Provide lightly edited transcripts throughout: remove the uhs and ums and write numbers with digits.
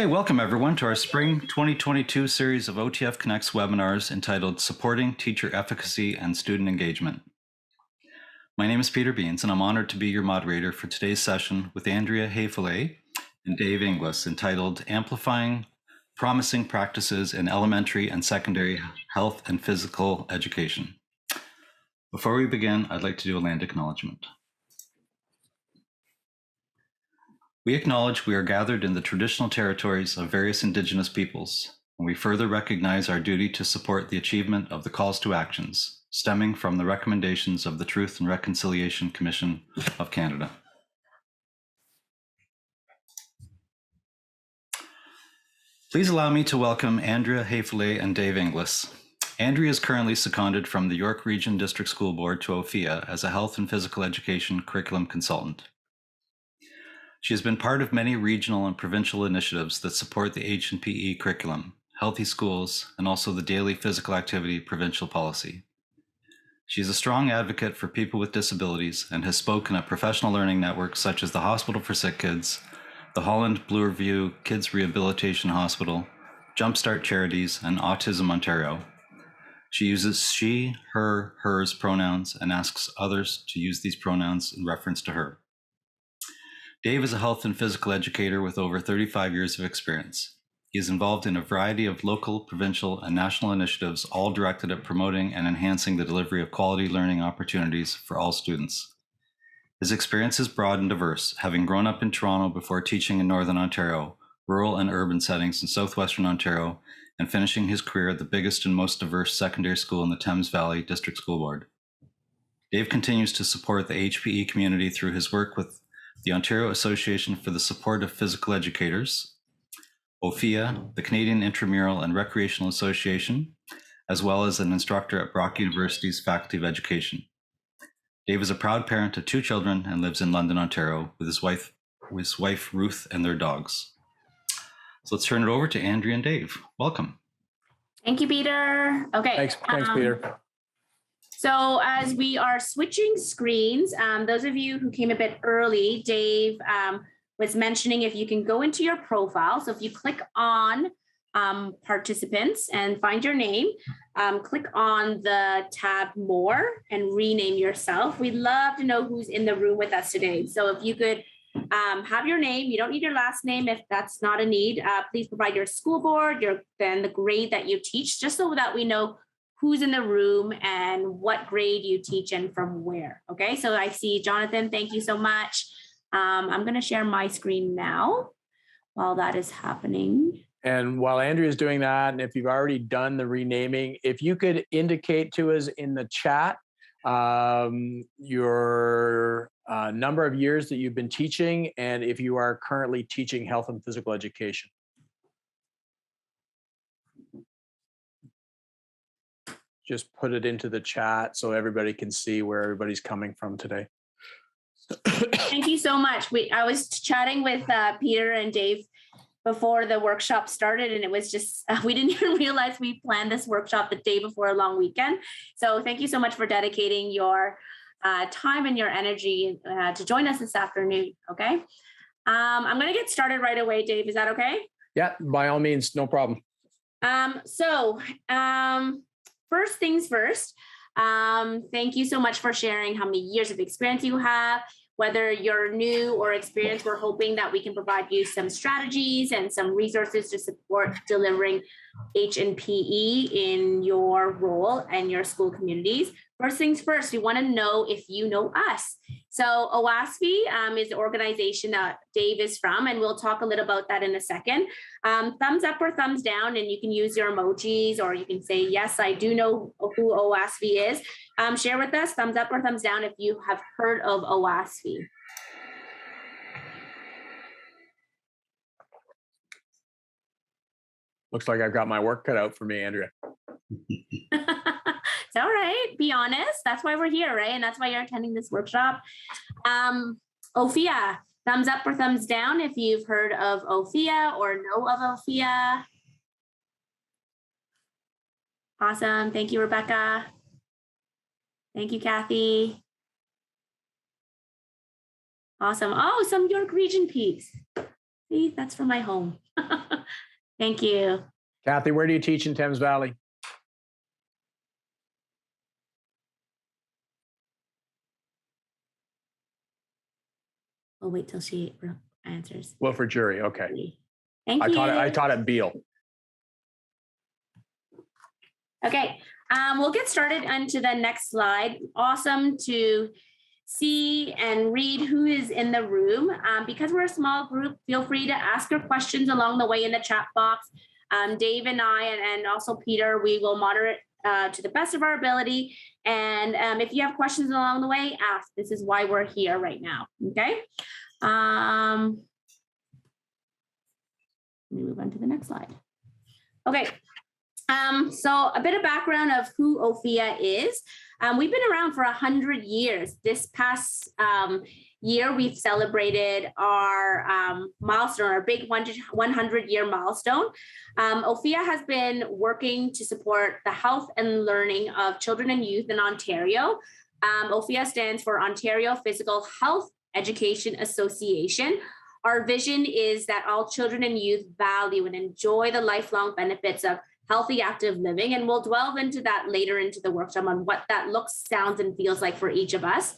Okay, welcome everyone to our Spring 2022 series of OTF Connects webinars entitled Supporting Teacher Efficacy and Student Engagement. My name is Peter Beans and I'm honored to be your moderator for today's session with Andrea Haefele and Dave Inglis entitled Amplifying Promising Practices in Elementary and Secondary Health and Physical Education. Before we begin, I'd like to do a land acknowledgement. We acknowledge we are gathered in the traditional territories of various Indigenous peoples, and we further recognize our duty to support the achievement of the calls to actions stemming from the recommendations of the Truth and Reconciliation Commission of Canada. Please allow me to welcome Andrea Haefele and Dave Inglis. Andrea is currently seconded from the York Region District School Board to Ophea as a health and physical education curriculum consultant. She has been part of many regional and provincial initiatives that support the HPE Curriculum, healthy schools, and also the daily physical activity provincial policy. She is a strong advocate for people with disabilities and has spoken at professional learning networks such as the Hospital for Sick Kids, the Holland Bloorview Kids Rehabilitation Hospital, Jumpstart Charities, and Autism Ontario. She uses she, her, hers pronouns and asks others to use these pronouns in reference to her. Dave is a health and physical educator with over 35 years of experience. He is involved in a variety of local, provincial, and national initiatives, all directed at promoting and enhancing the delivery of quality learning opportunities for all students. His experience is broad and diverse, having grown up in Toronto before teaching in Northern Ontario, rural and urban settings in Southwestern Ontario, and finishing his career at the biggest and most diverse secondary school in the Thames Valley District School Board. Dave continues to support the HPE community through his work with the Ontario Association for the Support of Physical Educators, Ophea, the Canadian Intramural and Recreational Association, as well as an instructor at Brock University's Faculty of Education. Dave is a proud parent of 2 children and lives in London, Ontario, with his wife Ruth and their dogs. So let's turn it over to Andrea and Dave. Welcome. Thank you, Peter. Okay. Thanks, Peter. So as we are switching screens, those of you who came a bit early, Dave was mentioning if you can go into your profile. So if you click on participants and find your name, click on the tab more and rename yourself. We'd love to know who's in the room with us today. So if you could have your name, you don't need your last name if that's not a need. Please provide your school board, then the grade that you teach, just so that we know who's in the room and what grade you teach and from where. Okay, so I see Jonathan, thank you so much. I'm gonna share my screen now while that is happening. And while Andrea is doing that, and if you've already done the renaming, if you could indicate to us in the chat your number of years that you've been teaching and if you are currently teaching health and physical education. Just put it into the chat so everybody can see where everybody's coming from today. Thank you so much. I was chatting with Peter and Dave before the workshop started, and it was just, we didn't even realize we planned this workshop the day before a long weekend. So thank you so much for dedicating your time and your energy to join us this afternoon, okay? I'm gonna get started right away, Dave, is that okay? Yeah, by all means, no problem. First things first, thank you so much for sharing how many years of experience you have. Whether you're new or experienced, we're hoping that we can provide you some strategies and some resources to support delivering H&PE in your role and your school communities. First things first, we want to know if you know us. So OASPHE is the organization that Dave is from, and we'll talk a little about that in a second. Thumbs up or thumbs down, and you can use your emojis, or you can say, yes, I do know who OASPHE is. Share with us, thumbs up or thumbs down if you have heard of OASPHE. Looks like I've got my work cut out for me, Andrea. It's all right. Be honest. That's why we're here, right? And that's why you're attending this workshop. Ophea, thumbs up or thumbs down if you've heard of Ophea or know of Ophea. Awesome. Thank you, Rebecca. Thank you, Kathy. Awesome. Oh, some York Region peeps. See, that's from my home. Thank you. Kathy, where do you teach in Thames Valley? We'll wait till she answers. Wilford Jury. Okay. Thank you. I taught at Beale. Okay, we'll get started onto the next slide. Awesome to see and read who is in the room. Because we're a small group, feel free to ask your questions along the way in the chat box. Dave and I, and also Peter, we will monitor it to the best of our ability. And if you have questions along the way, ask. This is why we're here right now, okay? Let me move on to the next slide. Okay. So a bit of background of who Ophea is. We've been around for 100 years. This past year, we've celebrated our milestone, our big 100-year milestone. Ophea has been working to support the health and learning of children and youth in Ontario. Ophea stands for Ontario Physical Health Education Association. Our vision is that all children and youth value and enjoy the lifelong benefits of healthy, active living. And we'll delve into that later into the workshop on what that looks, sounds, and feels like for each of us.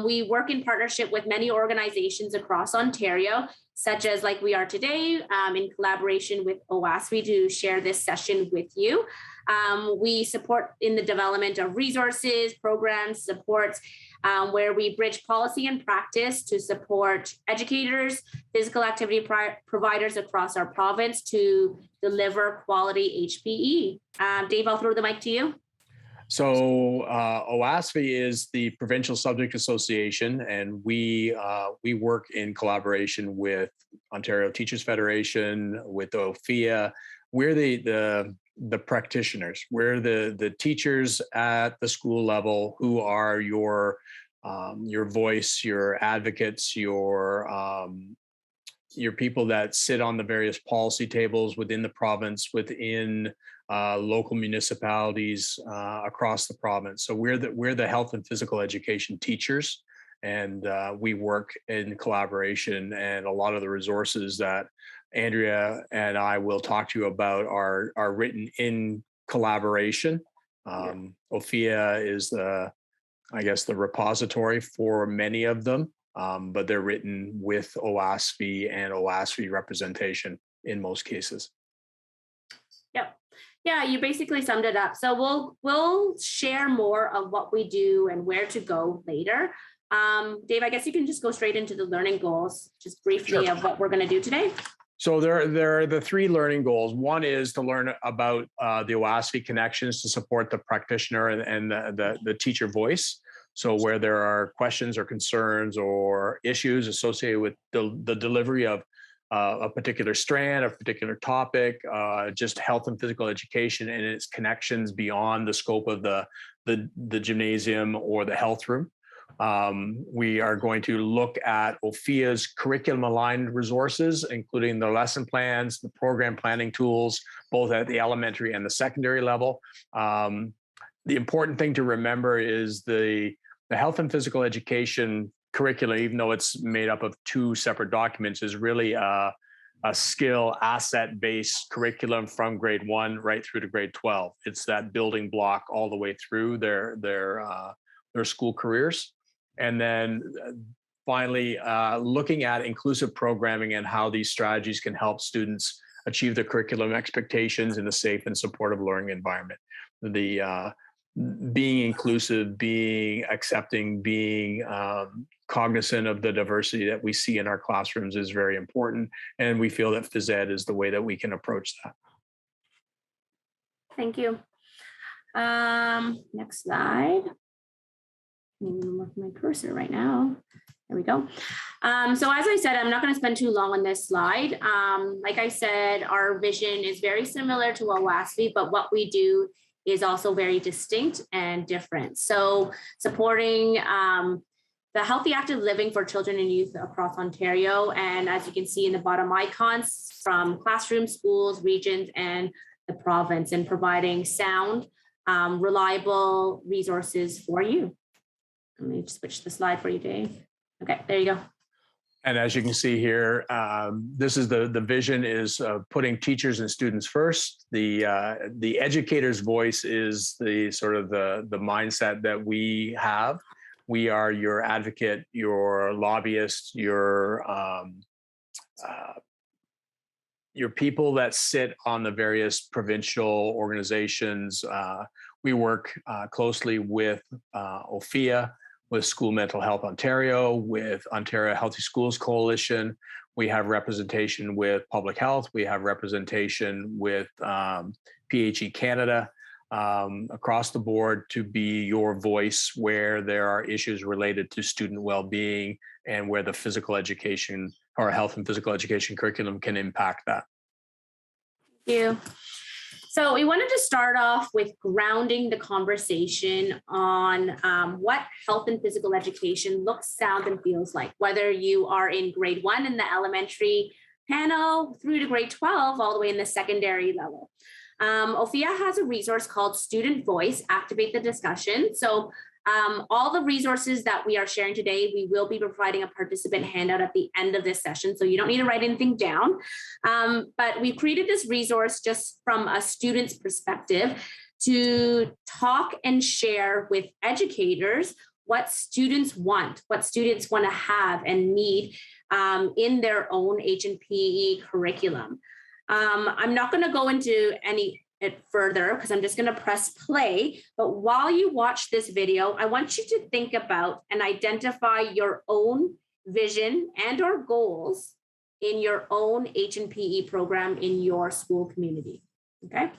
We work in partnership with many organizations across Ontario, such as like we are today, in collaboration with OASPHE to share this session with you. We support in the development of resources, programs, supports, where we bridge policy and practice to support educators, physical activity providers across our province to deliver quality HPE. Dave, I'll throw the mic to you. So OASPHE is the Provincial Subject Association, and we work in collaboration with Ontario Teachers Federation, with Ophea. We're the practitioners. We're the teachers at the school level who are your voice, your advocates, your people that sit on the various policy tables within the province, within local municipalities across the province. So we're the health and physical education teachers, and we work in collaboration. And a lot of the resources that Andrea and I will talk to you about are written in collaboration. Ophea is the repository for many of them, but they're written with OASPHE and OASPHE representation in most cases. Yep. Yeah, you basically summed it up. So we'll share more of what we do and where to go later. Dave, I guess you can just go straight into the learning goals, just briefly, sure, of what we're going to do today. So there are the three learning goals. One is to learn about the OASPHE connections to support the practitioner and the teacher voice. So where there are questions or concerns or issues associated with the delivery of a particular strand, a particular topic, just health and physical education and its connections beyond the scope of the gymnasium or the health room. We are going to look at Ophea's curriculum-aligned resources, including the lesson plans, the program planning tools, both at the elementary and the secondary level. The important thing to remember is the health and physical education curriculum, even though it's made up of two separate documents, is really a skill asset-based curriculum from grade 1 right through to grade 12. It's that building block all the way through their school careers. And then finally, looking at inclusive programming and how these strategies can help students achieve their curriculum expectations in a safe and supportive learning environment. Being inclusive, being accepting, being cognizant of the diversity that we see in our classrooms is very important. And we feel that phys ed is the way that we can approach that. Thank you. Next slide. I'm working my cursor right now. There we go. So as I said, I'm not going to spend too long on this slide. Like I said, our vision is very similar to OASPHE, but what we do is also very distinct and different. So supporting the healthy active living for children and youth across Ontario. And as you can see in the bottom icons, from classrooms, schools, regions, and the province, and providing sound, reliable resources for you. Let me switch the slide for you, Dave. Okay, there you go. And as you can see here, this is the vision is putting teachers and students first. The educator's voice is the sort of the mindset that we have. We are your advocate, your lobbyist, your people that sit on the various provincial organizations. We work closely with Ophea, with School Mental Health Ontario, with Ontario Healthy Schools Coalition. We have representation with Public Health. We have representation with PHE Canada, across the board to be your voice where there are issues related to student well-being and where the physical education or health and physical education curriculum can impact that. Thank you. So we wanted to start off with grounding the conversation on what health and physical education looks, sounds, and feels like, whether you are in grade 1 in the elementary panel through to grade 12, all the way in the secondary level. Ophea has a resource called Student Voice, Activate the Discussion. So all the resources that we are sharing today, we will be providing a participant handout at the end of this session, so you don't need to write anything down. But we've created this resource just from a student's perspective to talk and share with educators what students want to have and need in their own HPE curriculum. I'm not going to go into it further because I'm just going to press play. But while you watch this video, I want you to think about and identify your own vision and or goals in your own HPE program in your school community. Okay.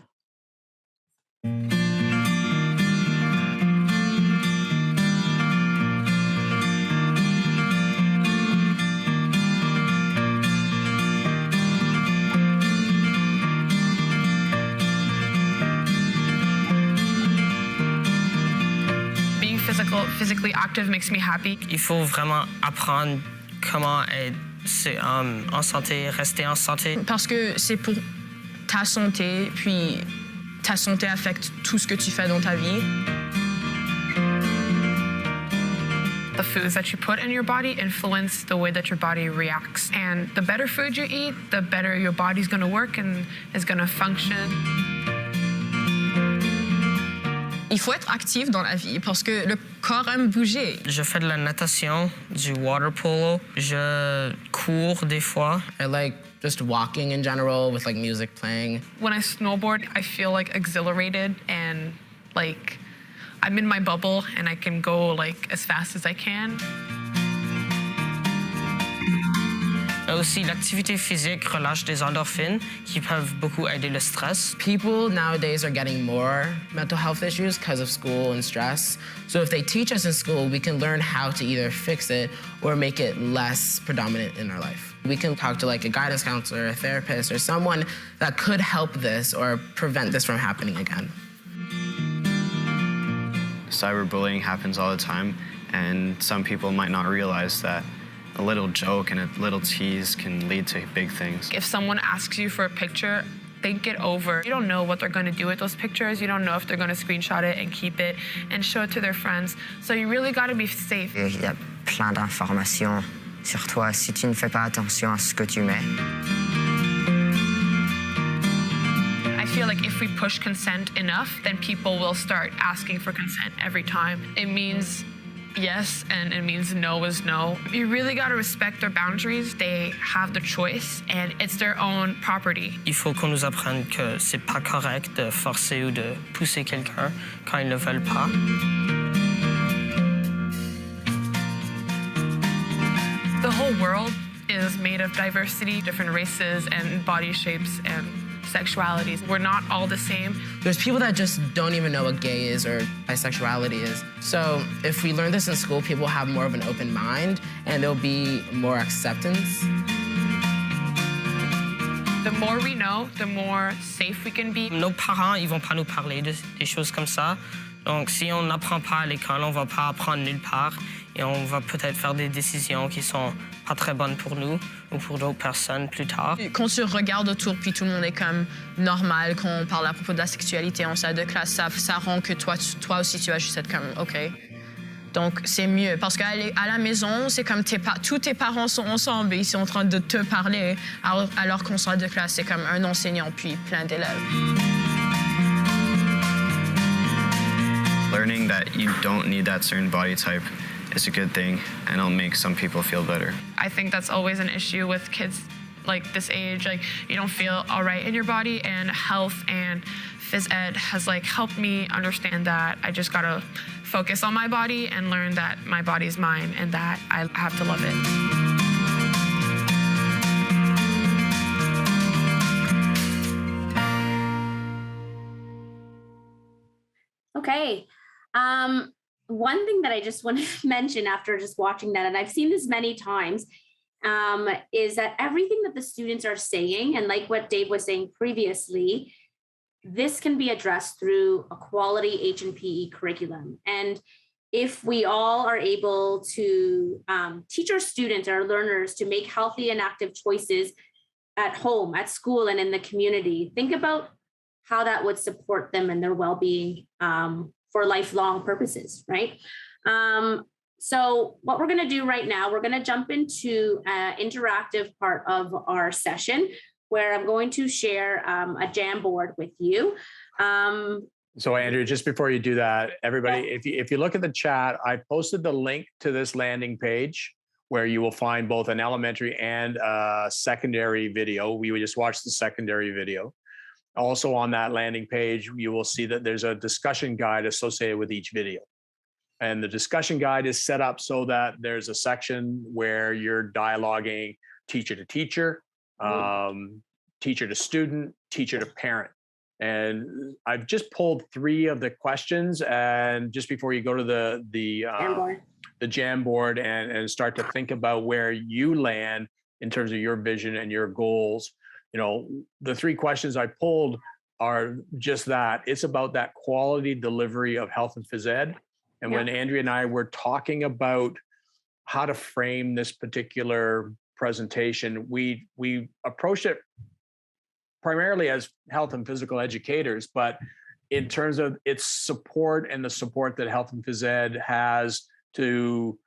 Physically active makes me happy. Il faut vraiment apprendre comment être en santé, rester en santé. Parce que c'est pour ta santé, puis ta santé affecte tout ce que tu fais dans ta vie. The foods that you put in your body influence the way that your body reacts. And the better food you eat, the better your body's going to work and is going to function. Il faut être actif dans la vie parce que le corps aime bouger. Je fais de la natation, du water polo. Je cours des fois. I like just walking in general with like music playing. When I snowboard, I feel like exhilarated and like I'm in my bubble and I can go like as fast as I can. Aussi, l'activité physique relâche des endorphines qui peuvent beaucoup aider le stress. People nowadays are getting more mental health issues because of school and stress. So if they teach us in school, we can learn how to either fix it or make it less predominant in our life. We can talk to like a guidance counselor, a therapist, or someone that could help this or prevent this from happening again. Cyberbullying happens all the time, and some people might not realize that a little joke and a little tease can lead to big things. If someone asks you for a picture, think it over. You don't know what they're going to do with those pictures. You don't know if they're going to screenshot it and keep it and show it to their friends. So you really got to be safe. Il y a plein d'informations sur toi si tu ne fais pas attention à ce que tu mets. I feel like if we push consent enough, then people will start asking for consent every time. It means yes, and it means no is no. You really got to respect their boundaries. They have the choice, and it's their own property. Il faut qu'on nous apprenne que c'est pas correct de forcer ou de pousser quelqu'un quand ils ne veulent pas. The whole world is made of diversity, different races and body shapes and sexualities. We're not all the same. There's people that just don't even know what gay is or bisexuality is. So if we learn this in school, people will have more of an open mind and there'll be more acceptance. The more we know, the more safe we can be. Nos parents, ils vont pas nous parler de des choses comme ça. Donc si on n'apprend pas à l'école, on va pas apprendre nulle part et on va peut-être faire des décisions qui sont pas très bonnes pour nous ou pour d'autres personnes plus tard. Quand tu regardes autour puis tout le monde est comme normal, quand on parle à propos de la sexualité en salle de classe, ça rend que toi aussi tu vas juste être comme OK. Donc, c'est mieux parce qu'à la maison, c'est comme tous tes parents sont ensemble et ils sont en train de te parler, alors qu'en salle de classe, c'est comme un enseignant puis plein d'élèves. Learning that you don't need that certain body type is a good thing, and it'll make some people feel better. I think that's always an issue with kids like this age. Like, you don't feel all right in your body, and health and phys ed has like helped me understand that I just gotta focus on my body and learn that my body's mine and that I have to love it. Okay. One thing that I just want to mention after just watching that, and I've seen this many times, is that everything that the students are saying, and like what Dave was saying previously, this can be addressed through a quality HPE curriculum. And if we all are able to teach our students, our learners, to make healthy and active choices at home, at school, and in the community, think about how that would support them and their well-being for lifelong purposes, right? So what we're going to do right now, we're going to jump into an interactive part of our session where I'm going to share a Jamboard with you. So Andrea, just before you do that, everybody, if you look at the chat, I posted the link to this landing page where you will find both an elementary and a secondary video. We would just watch the secondary video. Also on that landing page, you will see that there's a discussion guide associated with each video. And the discussion guide is set up so that there's a section where you're dialoguing teacher to teacher, teacher to student, teacher to parent. And I've just pulled 3 of the questions, and just before you go to the Jamboard and start to think about where you land in terms of your vision and your goals, you know, the 3 questions I pulled are just that. It's about that quality delivery of health and phys ed. And when Andrea and I were talking about how to frame this particular presentation, we approached it primarily as health and physical educators, but in terms of its support and the support that health and phys ed has to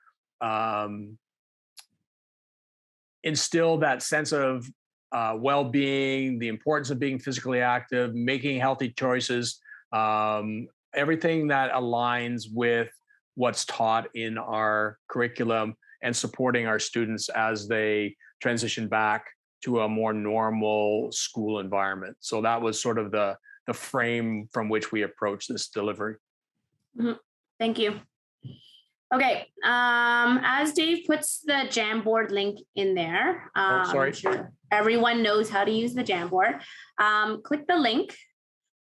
instill that sense of well-being, the importance of being physically active, making healthy choices, everything that aligns with what's taught in our curriculum and supporting our students as they transition back to a more normal school environment. So that was sort of the frame from which we approach this delivery. Thank you. Okay, as Dave puts the Jamboard link in there, I'm sure everyone knows how to use the Jamboard. Click the link,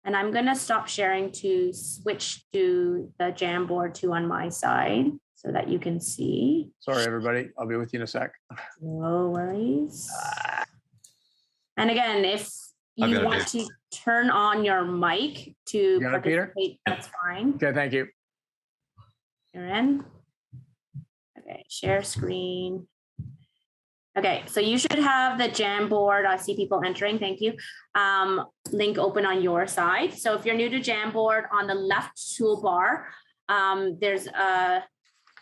and I'm gonna stop sharing to switch to the Jamboard to on my side so that you can see. Sorry, everybody, I'll be with you in a sec. No worries. And again, if you want to turn on your mic to participate, that's fine. Okay, thank you. You're in. Okay, share screen. Okay, so you should have the Jamboard. I see people entering, thank you. Link open on your side. So if you're new to Jamboard, on the left toolbar, there's a,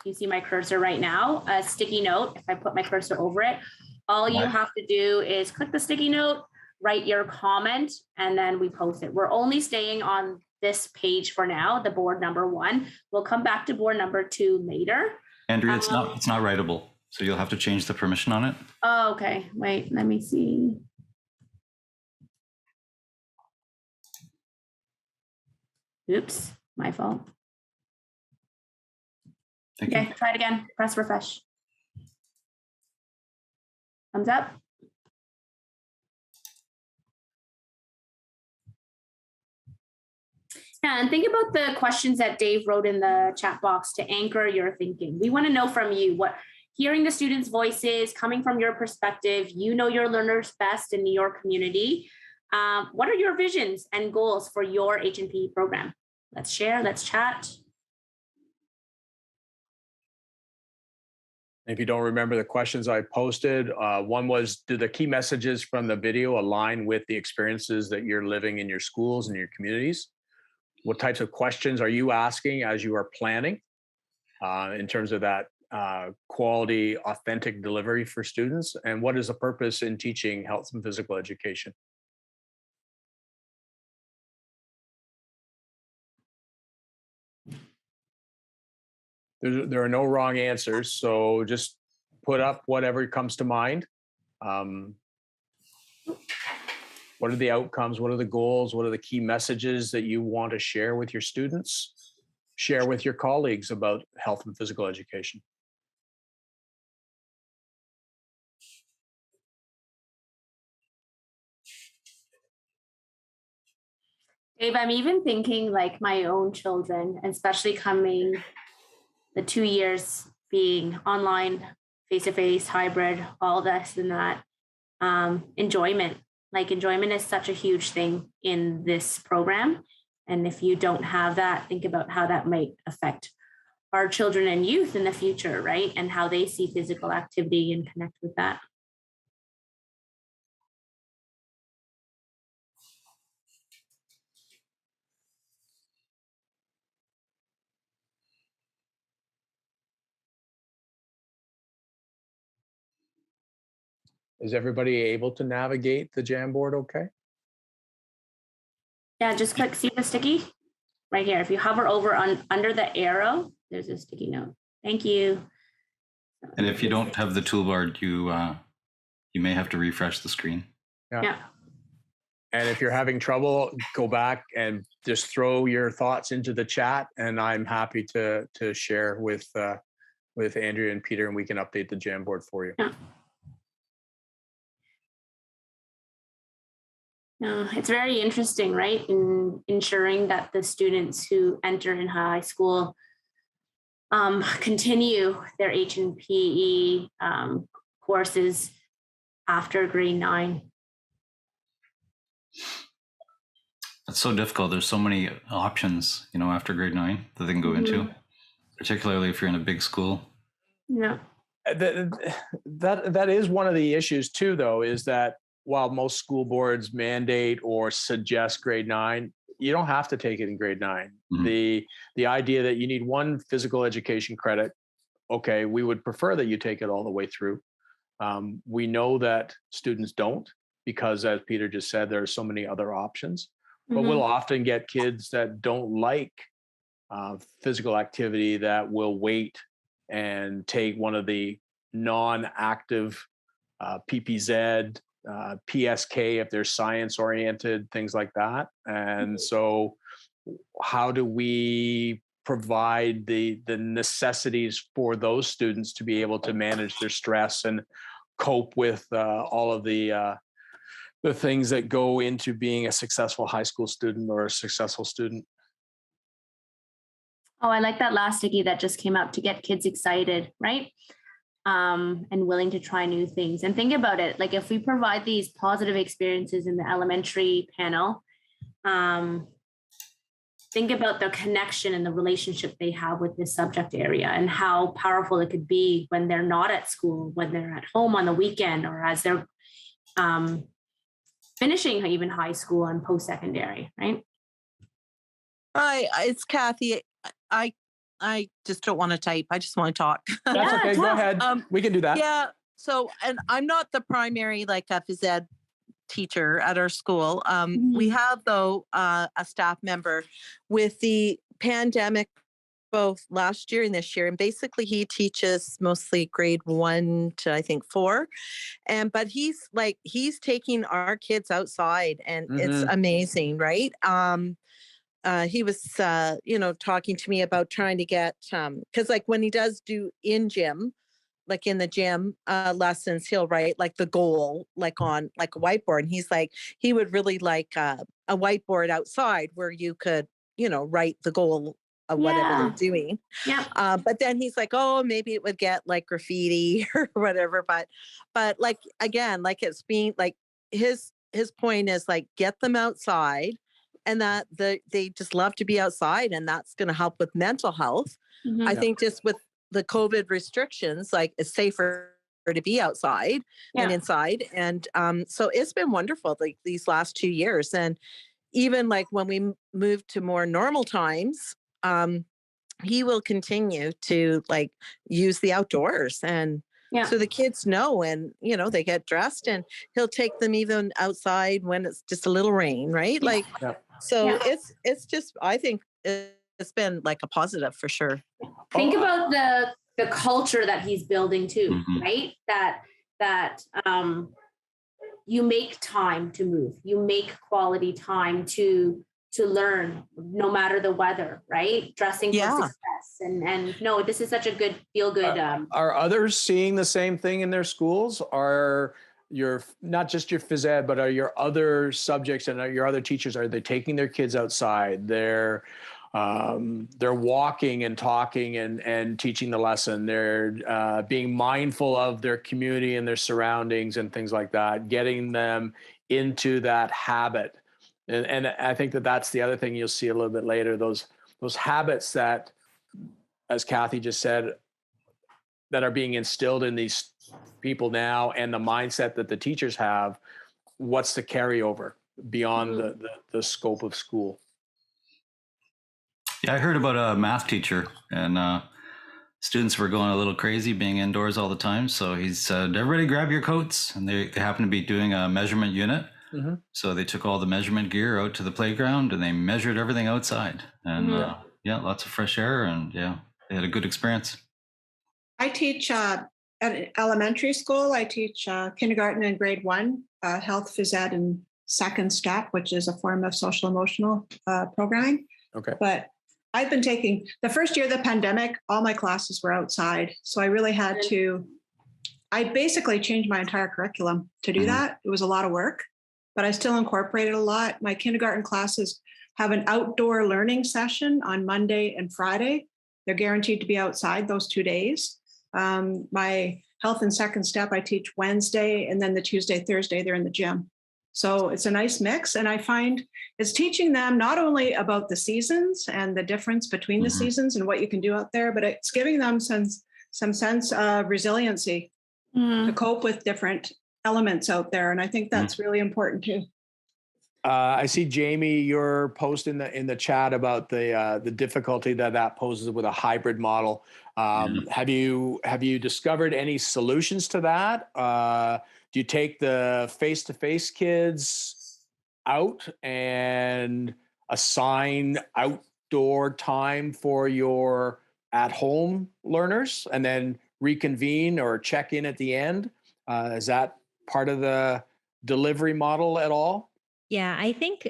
you see my cursor right now, a sticky note. If I put my cursor over it, all you have to do is click the sticky note, write your comment, and then we post it. We're only staying on this page for now, the board number 1. We'll come back to board number 2 later. Andrea, it's not writable, so you'll have to change the permission on it. Oh, okay. Wait, let me see. Oops, my fault. Okay, try it again. Press refresh. Thumbs up. And think about the questions that Dave wrote in the chat box to anchor your thinking. We want to know from you what, hearing the students' voices, coming from your perspective, you know your learners best in your community. What are your visions and goals for your H&P program? Let's share, let's chat. If you don't remember the questions I posted, one was, do the key messages from the video align with the experiences that you're living in your schools and your communities? What types of questions are you asking as you are planning? in terms of that quality, authentic delivery for students? And what is the purpose in teaching health and physical education? There are no wrong answers, so just put up whatever comes to mind. What are the outcomes? What are the goals? What are the key messages that you want to share with your students? Share with your colleagues about health and physical education. Dave, I'm even thinking like my own children, and especially coming the 2 years being online, face-to-face, hybrid, all this and that. Enjoyment. Like enjoyment is such a huge thing in this program. And if you don't have that, think about how that might affect our children and youth in the future, right? And how they see physical activity and connect with that. Is everybody able to navigate the Jamboard okay? Yeah, just click, see the sticky right here. If you hover over under the arrow, there's a sticky note. Thank you. And if you don't have the toolbar, you may have to refresh the screen. Yeah. And if you're having trouble, go back and just throw your thoughts into the chat, and I'm happy to share with Andrea and Peter, and we can update the Jamboard for you. Yeah. It's very interesting, right? In ensuring that the students who enter in high school continue their H&PE courses after grade 9. It's so difficult. There's so many options, after grade 9 that they can go into, particularly if you're in a big school. Yeah. That is one of the issues too, though, is that while most school boards mandate or suggest grade 9, you don't have to take it in grade 9. Mm-hmm. The idea that you need one physical education credit, okay, we would prefer that you take it all the way through. We know that students don't, because as Peter just said, there are so many other options. But we'll often get kids that don't like physical activity that will wait and take one of the non-active PPZ, PSK if they're science oriented, things like that. And so how do we provide the necessities for those students to be able to manage their stress and cope with all of the things that go into being a successful high school student or a successful student? Oh, I like that last sticky that just came up, to get kids excited, right? And willing to try new things. And think about it, like if we provide these positive experiences in the elementary panel, think about the connection and the relationship they have with this subject area, and how powerful it could be when they're not at school, when they're at home on the weekend, or as they're finishing even high school and post-secondary, right? Hi, it's Kathy. I just don't want to type. I just want to talk. That's okay. Go ahead. We can do that. Yeah. So, and I'm not the primary phys ed teacher at our school. We have, though, a staff member with the pandemic both last year and this year. And basically he teaches mostly grade 1 to I think 4. But he's taking our kids outside, and it's amazing, right? He was, talking to me about trying to get, because when he does do in gym, in the gym lessons, he'll write the goal, on a whiteboard. And he's he would really like a whiteboard outside where you could, write the goal of whatever they're doing. Yeah. But then he's oh, maybe it would get graffiti or whatever. But again, it's being his point is get them outside. And that they just love to be outside, and that's going to help with mental health. I think just with the COVID restrictions, it's safer to be outside than inside. And so it's been wonderful these last 2 years. And even when we moved to more normal times, he will continue to like use the outdoors, and so the kids know, and they get dressed, and he'll take them even outside when it's just a little rain, right? Like, so it's just, I think it's been like a positive for sure. Think about the culture that he's building too, right? That you make time to move, you make quality time to learn, no matter the weather, right? Dressing for success, and no, this is such a good feel good. Are others seeing the same thing in their schools? Are your, not just your phys ed, but are your other subjects and your other teachers, are they taking their kids outside? They're walking and talking and teaching the lesson. They're being mindful of their community and their surroundings and things like that, getting them into that habit. And I think that's the other thing you'll see a little bit later, those habits that, as Kathy just said, that are being instilled in these people now, and the mindset that the teachers have, what's the carryover beyond the scope of school? Yeah, I heard about a math teacher, and students were going a little crazy being indoors all the time. So he said, everybody grab your coats. And they happened to be doing a measurement unit. So they took all the measurement gear out to the playground and they measured everything outside. And lots of fresh air, and they had a good experience. I teach at an elementary school. I teach kindergarten and grade 1, health, phys ed, and second step, which is a form of social emotional programming. Okay. But I've been taking, the first year of the pandemic, all my classes were outside. So I really had to, I basically changed my entire curriculum to do that. It was a lot of work, but I still incorporated a lot. My kindergarten classes have an outdoor learning session on Monday and Friday. They're guaranteed to be outside those 2 days. My health and second step, I teach Wednesday, and then the Tuesday, Thursday, they're in the gym. So it's a nice mix. And I find it's teaching them not only about the seasons and the difference between the seasons and what you can do out there, but it's giving them some sense of resiliency to cope with different elements out there. And I think that's really important too. I see, Jamie, your post in the chat about the difficulty that poses with a hybrid model. Have you discovered any solutions to that? Do you take the face-to-face kids out and assign outdoor time for your at-home learners and then reconvene or check in at the end? Is that part of the delivery model at all? Yeah, I think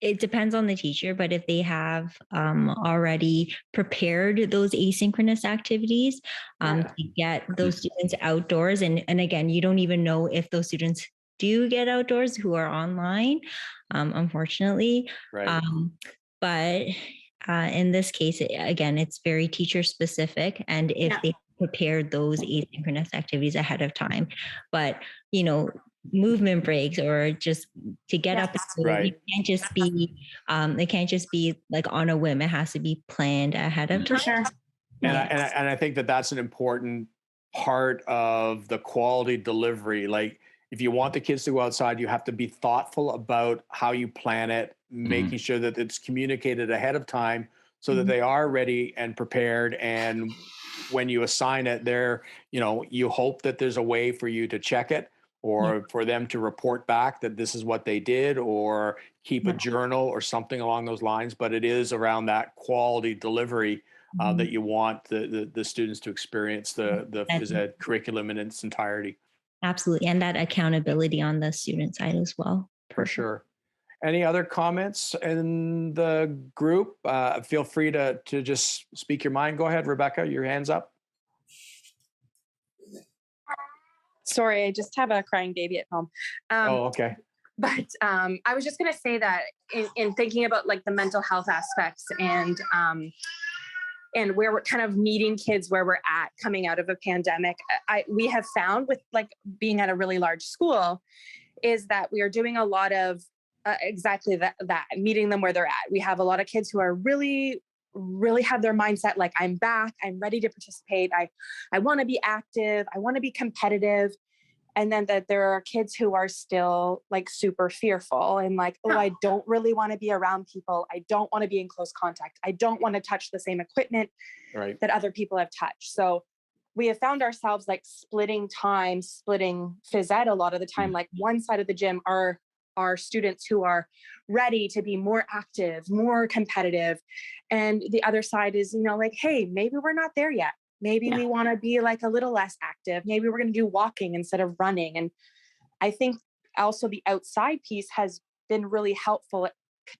it depends on the teacher, but if they have already prepared those asynchronous activities to get those students outdoors, and again, you don't even know if those students do get outdoors who are online, unfortunately. Right. But in this case, again, it's very teacher specific, and if they prepared those asynchronous activities ahead of time, but movement breaks or just to get up, it can't just be like on a whim. It has to be planned ahead of time. Sure. And I think that's an important part of the quality delivery. Like, if you want the kids to go outside, you have to be thoughtful about how you plan it, making sure that it's communicated ahead of time so that they are ready and prepared. And when you assign it there, you hope that there's a way for you to check it, or for them to report back that this is what they did, or keep a journal or something along those lines. But it is around that quality delivery that you want the students to experience the phys ed curriculum in its entirety. Absolutely. And that accountability on the student side as well. For sure. Any other comments in the group? Feel free to just speak your mind. Go ahead, Rebecca, your hand's up. Sorry, I just have a crying baby at home. Okay. But I was just going to say that in thinking about like the mental health aspects and where we're kind of meeting kids where we're at coming out of a pandemic, we have found with like being at a really large school is that we are doing a lot of exactly that, meeting them where they're at. We have a lot of kids who are really have their mindset like, I'm back, I'm ready to participate, I want to be active, I want to be competitive. And then that there are kids who are still like super fearful and like, oh, I don't really want to be around people. I don't want to be in close contact. I don't want to touch the same equipment that other people have touched. So we have found ourselves like splitting time, splitting phys ed a lot of the time. Like one side of the gym are students who are ready to be more active, more competitive. And the other side is, you know, like, hey, maybe we're not there yet. Maybe we want to be like a little less active. Maybe we're going to do walking instead of running. And I think also the outside piece has been really helpful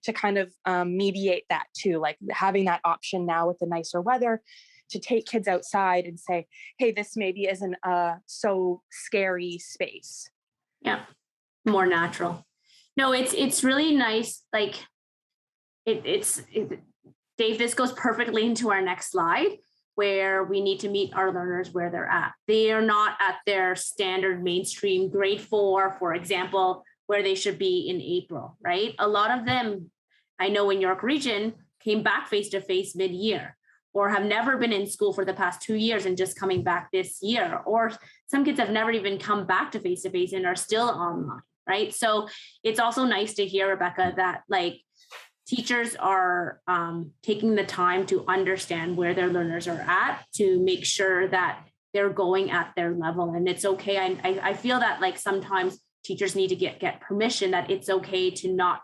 to kind of mediate that too, like having that option now with the nicer weather to take kids outside and say, hey, this maybe isn't a so scary space. Yeah, more natural. No, it's really nice. Like Dave, this goes perfectly into our next slide, where we need to meet our learners where they're at. They are not at their standard mainstream grade 4, for example, where they should be in April, right? A lot of them, I know in York Region, came back face-to-face mid-year, or have never been in school for the past 2 years and just coming back this year. Or some kids have never even come back to face-to-face and are still online, right? So it's also nice to hear, Rebecca, that like teachers are taking the time to understand where their learners are at to make sure that they're going at their level. And it's okay. I feel that like sometimes teachers need to get permission that it's okay to not,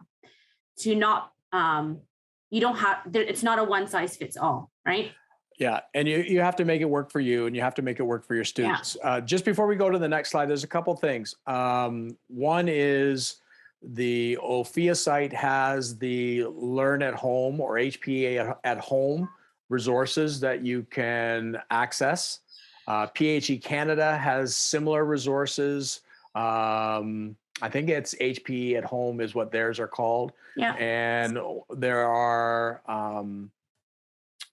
you don't have, it's not a one size fits all, right? Yeah, and you have to make it work for you, and you have to make it work for your students. Just before we go to the next slide, there's a couple things. One is the Ophea site has the Learn at Home or HPE at Home resources that you can access. PHE Canada has similar resources. I think it's HPE at Home is what theirs are called. Yeah. And there are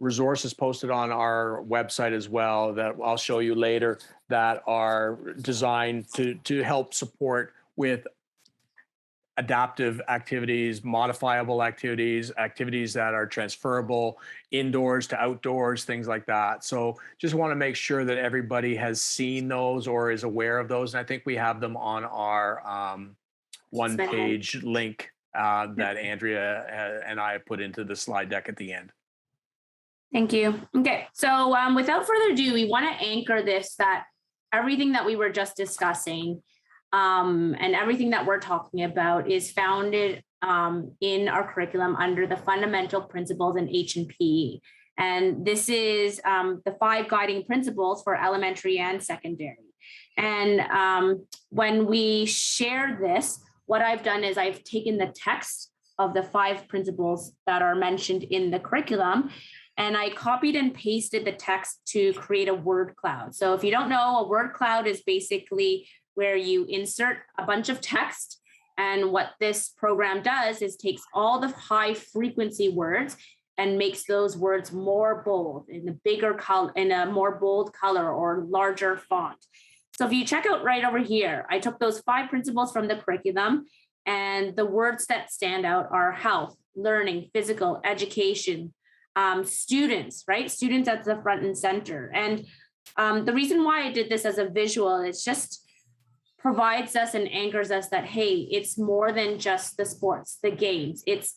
resources posted on our website as well that I'll show you later that are designed to help support with adaptive activities, modifiable activities, activities that are transferable indoors to outdoors, things like that. So just want to make sure that everybody has seen those or is aware of those. And I think we have them on our one-page link that Andrea and I put into the slide deck at the end. Thank you. Okay, so without further ado, we want to anchor this, that everything that we were just discussing and everything that we're talking about is founded in our curriculum under the fundamental principles in H&PE. And this is the 5 guiding principles for elementary and secondary. And when we share this, what I've done is I've taken the text of the 5 principles that are mentioned in the curriculum, and I copied and pasted the text to create a word cloud. So if you don't know, a word cloud is basically where you insert a bunch of text. And what this program does is takes all the high frequency words and makes those words more bold in a bigger color, in a more bold color or larger font. So if you check out right over here, I took those 5 principles from the curriculum, and the words that stand out are health, learning, physical, education, students, right? Students at the front and center. And the reason why I did this as a visual is just provides us and anchors us that, hey, it's more than just the sports, the games. It's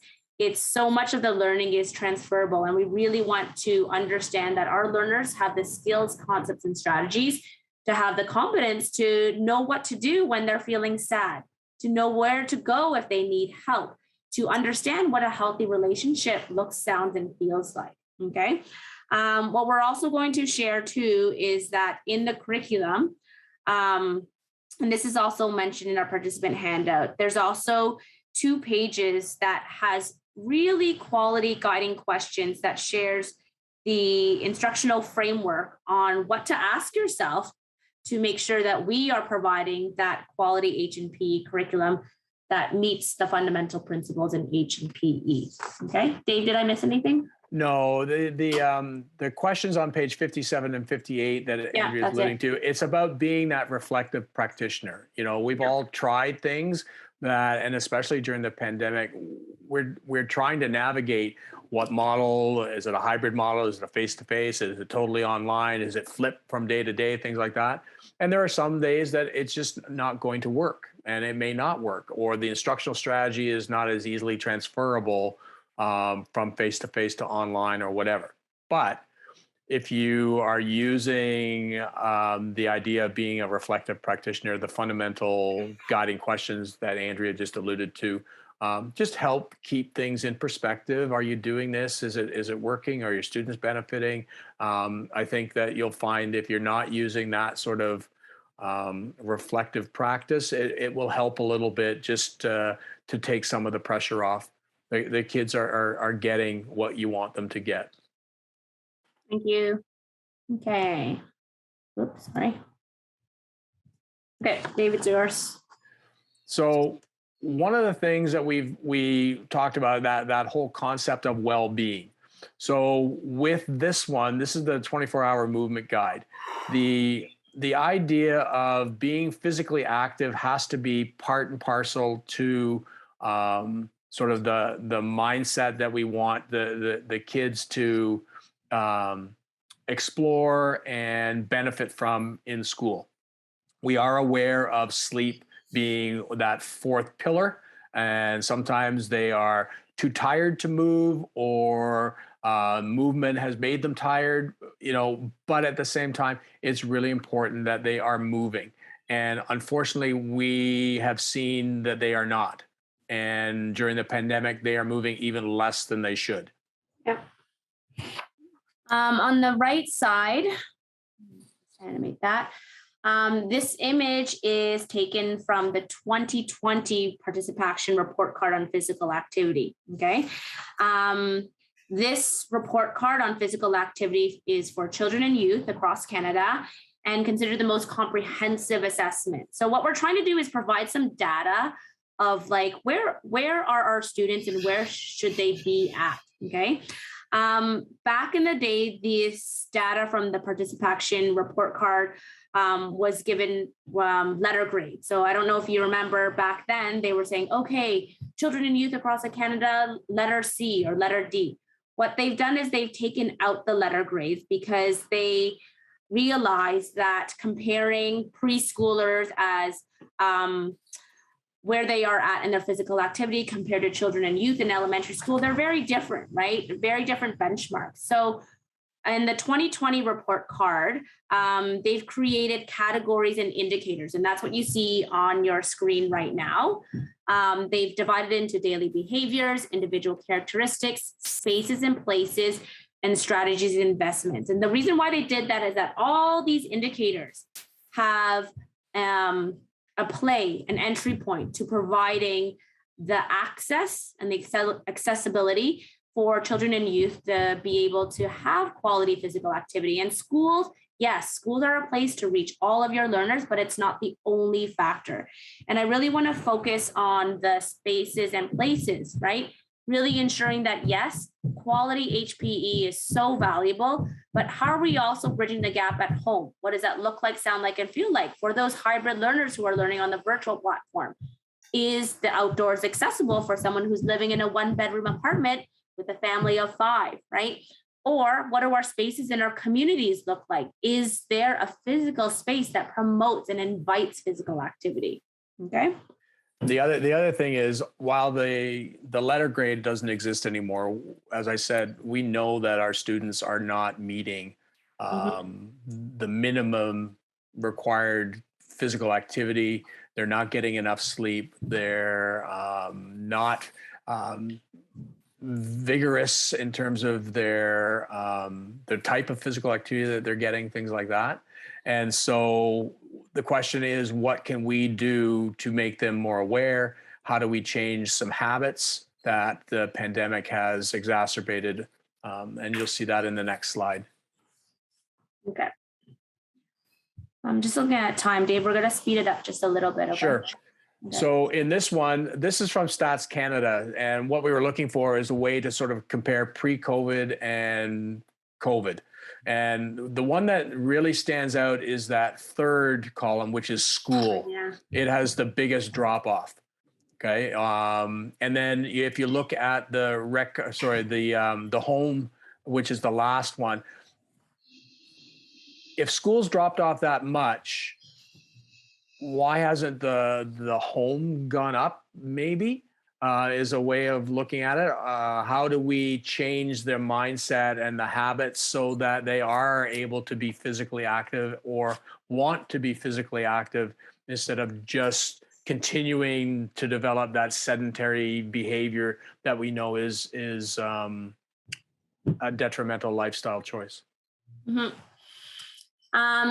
so much of the learning is transferable. And we really want to understand that our learners have the skills, concepts, and strategies to have the confidence to know what to do when they're feeling sad, to know where to go if they need help, to understand what a healthy relationship looks, sounds, and feels like, okay? What we're also going to share too is that in the curriculum, and this is also mentioned in our participant handout, there's also 2 pages that has really quality guiding questions that shares the instructional framework on what to ask yourself to make sure that we are providing that quality H&P curriculum that meets the fundamental principles in H&PE. Okay, Dave, did I miss anything? No, the questions on page 57 and 58 that Andrea is alluding to, it's about being that reflective practitioner. You know, we've all tried things that, and especially during the pandemic, we're trying to navigate what model? Is it a hybrid model? Is it a face-to-face? Is it totally online? Is it flipped from day to day? Things like that. And there are some days that it's just not going to work, and it may not work, or the instructional strategy is not as easily transferable from face-to-face to online or whatever. But if you are using the idea of being a reflective practitioner, the fundamental guiding questions that Andrea just alluded to, just help keep things in perspective. Are you doing this? Is it working? Are your students benefiting? I think that you'll find if you're not using that sort of reflective practice, it will help a little bit just to take some of the pressure off. The kids are getting what you want them to get. Thank you. Okay. Oops, sorry. Okay, David's yours. So one of the things that we talked about, that whole concept of well-being. So with this one, this is the 24-hour movement guide. The idea of being physically active has to be part and parcel to sort of the mindset that we want the kids to explore and benefit from in school. We are aware of sleep being that fourth pillar, and sometimes they are too tired to move, or movement has made them tired, but at the same time, it's really important that they are moving. And unfortunately, we have seen that they are not. And during the pandemic, they are moving even less than they should. Yeah. On the right side, animate that. This image is taken from the 2020 participation report card on physical activity. Okay. This report card on physical activity is for children and youth across Canada and considered the most comprehensive assessment. So what we're trying to do is provide some data of like where are our students and where should they be at. Okay. Back in the day, this data from the participation report card was given letter grade. So I don't know if you remember back then, they were saying, okay, children and youth across Canada, letter C or letter D. What they've done is they've taken out the letter grades because they realized that comparing preschoolers as where they are at in their physical activity compared to children and youth in elementary school, they're very different, right? Very different benchmarks. So in the 2020 report card, they've created categories and indicators, and that's what you see on your screen right now. They've divided into daily behaviors, individual characteristics, spaces and places, and strategies and investments. And the reason why they did that is that all these indicators have an entry point to providing the access and the accessibility for children and youth to be able to have quality physical activity. And schools, yes, schools are a place to reach all of your learners, but it's not the only factor. And I really want to focus on the spaces and places, right? Really ensuring that, yes, quality HPE is so valuable, but how are we also bridging the gap at home? What does that look like, sound like, and feel like for those hybrid learners who are learning on the virtual platform? Is the outdoors accessible for someone who's living in a one-bedroom apartment with a family of 5, right? Or what do our spaces in our communities look like? Is there a physical space that promotes and invites physical activity? Okay. The other thing is, while the letter grade doesn't exist anymore, as I said, we know that our students are not meeting the minimum required physical activity. They're not getting enough sleep. They're not vigorous in terms of their type of physical activity that they're getting, things like that. And so the question is, what can we do to make them more aware? How do we change some habits that the pandemic has exacerbated? And you'll see that in the next slide. Okay. I'm just looking at time, Dave. We're going to speed it up just a little bit. Okay? Sure. Okay. So in this one, this is from Stats Canada. And what we were looking for is a way to sort of compare pre-COVID and COVID. And the one that really stands out is that third column, which is school. Yeah. It has the biggest drop off Okay. And then if you look at the home, which is the last one, if schools dropped off that much, why hasn't the home gone up? Maybe is a way of looking at it. How do we change their mindset and the habits so that they are able to be physically active or want to be physically active instead of just continuing to develop that sedentary behavior that we know is a detrimental lifestyle choice? Mm-hmm.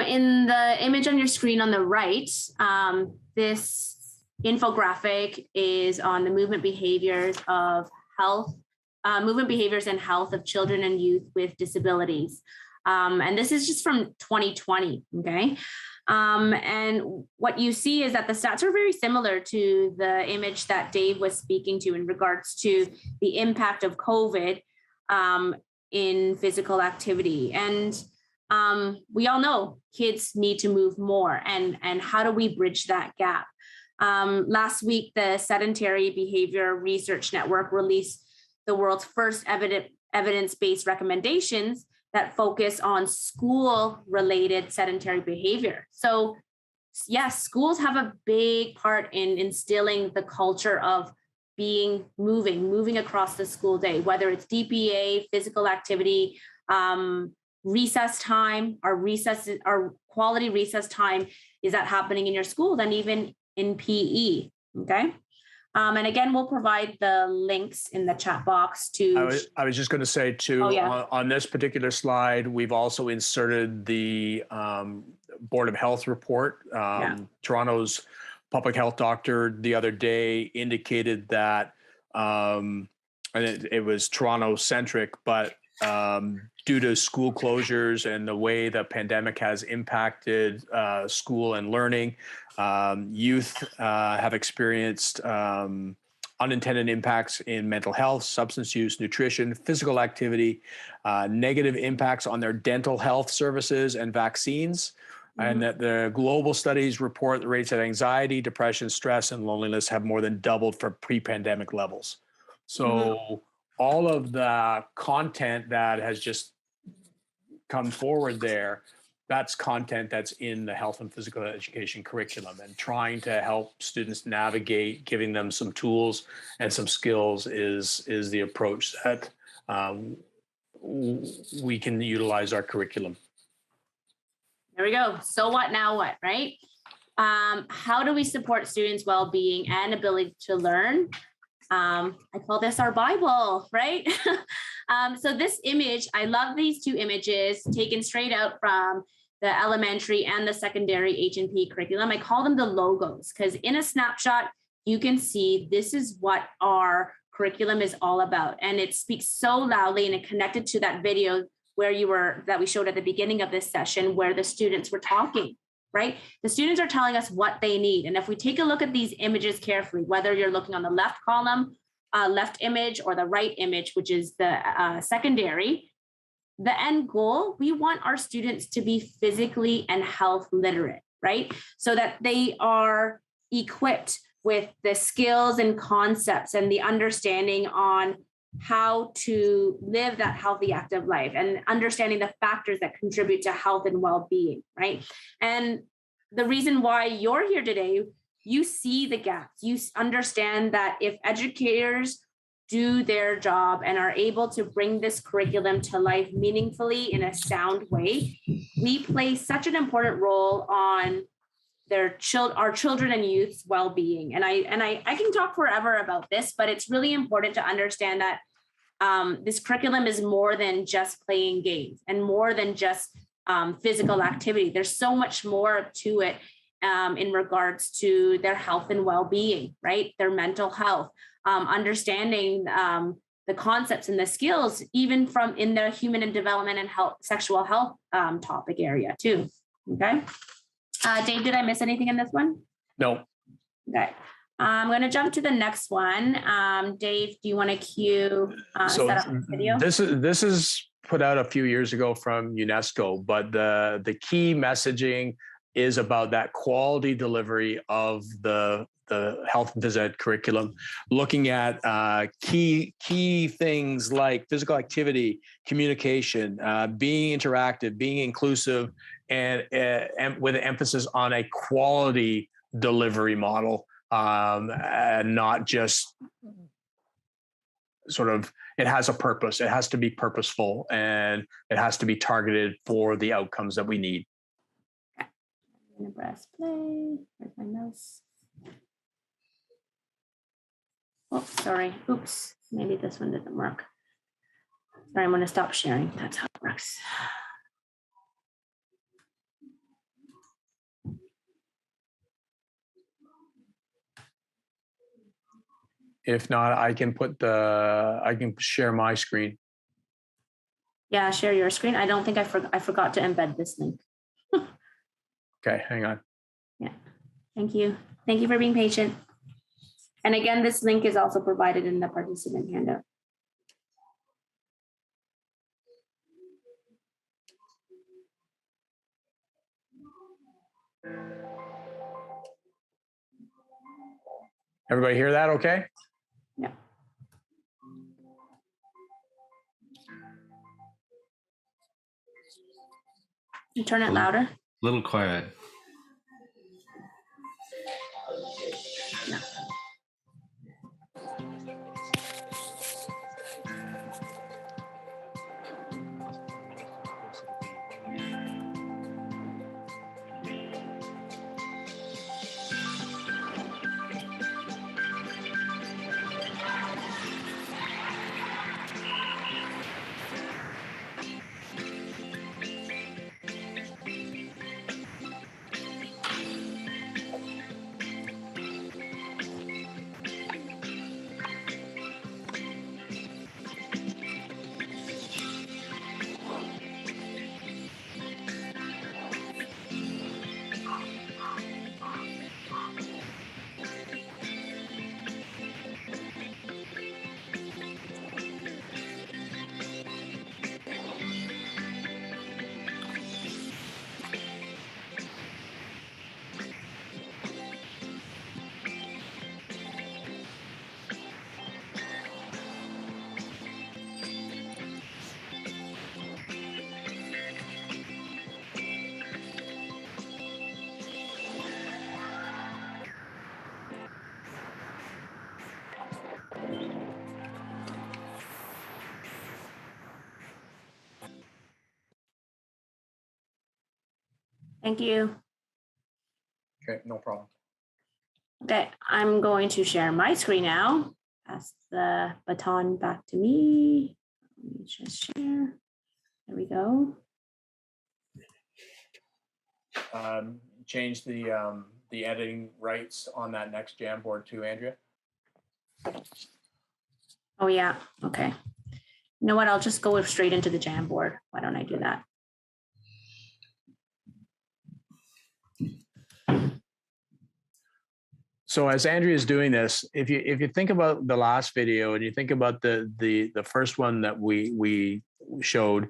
In the image on your screen on the right, this infographic is on the movement behaviors of health, movement behaviors and health of children and youth with disabilities. And this is just from 2020, okay? And what you see is that the stats are very similar to the image that Dave was speaking to in regards to the impact of COVID in physical activity. And we all know kids need to move more, and how do we bridge that gap? Last week, the Sedentary Behavior Research Network released the world's first evidence-based recommendations that focus on school-related sedentary behavior. So yes, schools have a big part in instilling the culture of moving across the school day, whether it's DPA, physical activity, recess time, our quality recess time, is that happening in your school, and even in PE, okay? And again, we'll provide the links in the chat box to... I was just going to say too, on this particular slide, we've also inserted the Board of Health report. Toronto's public health doctor the other day indicated that, and it was Toronto-centric, but due to school closures and the way the pandemic has impacted school and learning, youth have experienced unintended impacts in mental health, substance use, nutrition, physical activity, negative impacts on their dental health services and vaccines. And that the global studies report the rates of anxiety, depression, stress, and loneliness have more than doubled for pre-pandemic levels. So all of the content that has just come forward there, that's content that's in the health and physical education curriculum, and trying to help students navigate, giving them some tools and some skills is the approach that we can utilize our curriculum. There we go. So what, now what, right? How do we support students' well-being and ability to learn? I call this our Bible, right? So this image, I love these two images taken straight out from the elementary and the secondary H&P curriculum. I call them the logos, because in a snapshot, you can see this is what our curriculum is all about. And it speaks so loudly, and it connected to that video that we showed at the beginning of this session, where the students were talking, right? The students are telling us what they need. And if we take a look at these images carefully, whether you're looking on the left column, left image, or the right image, which is the secondary, the end goal, we want our students to be physically and health literate, right? So that they are equipped with the skills and concepts and the understanding on how to live that healthy, active life, and understanding the factors that contribute to health and well-being, right? And the reason why you're here today, you see the gaps. You understand that if educators do their job and are able to bring this curriculum to life meaningfully in a sound way, we play such an important role on our children and youth's well-being. And I can talk forever about this, but it's really important to understand that this curriculum is more than just playing games and more than just physical activity. There's so much more to it in regards to their health and well-being, right? Their mental health, understanding the concepts and the skills, even from in the human and development and health, sexual health topic area too. Okay. Dave, did I miss anything in this one? No. Okay. I'm going to jump to the next one. Dave, do you want to cue set up the video? This is put out a few years ago from UNESCO, but the key messaging is about that quality delivery of the the health and phys ed curriculum, looking at key things like physical activity, communication, being interactive, being inclusive, and with an emphasis on a quality delivery model, and not just sort of, it has a purpose. It has to be purposeful, and it has to be targeted for the outcomes that we need. I'm gonna press play. Where's my mouse? Oh, sorry. Oops. Maybe this one didn't work. Sorry, I'm gonna stop sharing. That's how it works. If not, I can share my screen. Yeah, share your screen. I don't think I forgot to embed this link. Okay, hang on. Yeah, thank you. Thank you for being patient. And again, this link is also provided in the participant handout. Everybody hear that okay? Yeah. You turn it louder. Little quiet. Thank you. Okay, no problem. Okay, I'm going to share my screen now. Pass the baton back to me. Let me just share. There we go. Change the editing rights on that next Jamboard too, Andrea. Oh yeah, okay. You know what, I'll just go straight into the Jamboard. Why don't I do that? So as Andrea is doing this, if you think about the last video and you think about the first one that we showed,